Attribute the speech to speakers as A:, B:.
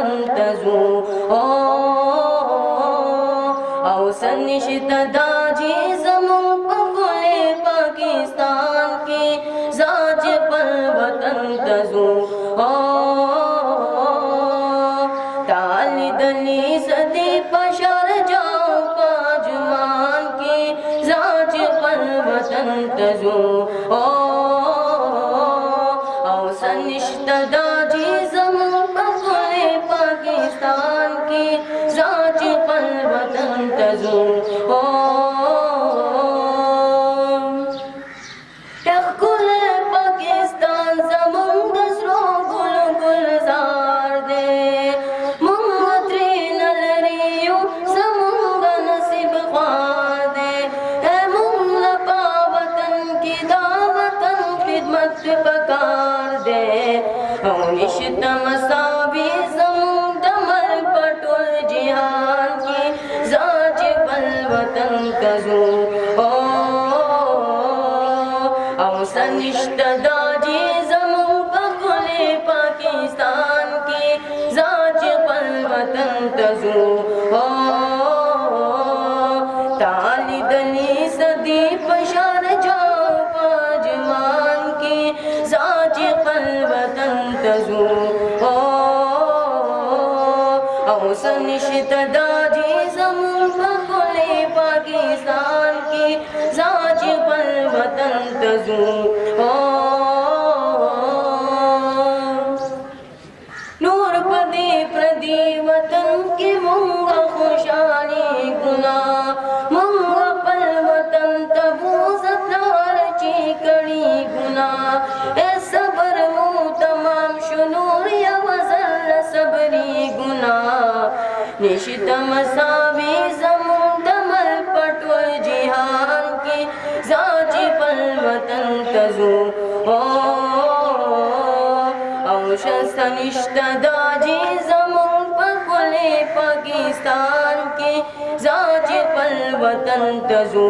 A: वतन तजू औ सनिश्त दाजी जमुन पकुले पाकिस्तान के जाज पर वतन तजू ताली दली सदी पशर जाओ पाजमान के जाज पर वतन तजू सनिश्त दाजी जमुन पकुले पाकिस्तान के जाज पर वतन तजू पाकिस्तान जमुन दसरो गुल गुलजार दे मुंगत्री नलरियो समुंग नसीब ख्वार दे है मुंगलपा वतन की दावतन खिदमत पकार दे निश्तम साबी जमुन दमर पटुल जिहान की जाज पल वतन तजू सनिश्त दाजी जमुन पकुले पाकिस्तान की जाज पल वतन तजू ताली दली सदी पशार जाओ पाजमान की जाज पल वतन तजू सनिश्त दाजी जमुन पकुले पाकिस्तान की जाज पल वतन तजू नूर पदे प्रदी वतन के मुंगा खुशाली गुना मुंगा पल वतन तबू सतार चीकड़ी गुना ए सबर मु तमाम शुनूर या वजल सबरी गुना निशितम सावी जमुन दमल पटुल जिहान की जाज पल वतन तजू सनिश्त दाजी जमुन पकुले पाकिस्तान के जाज पल वतन तजू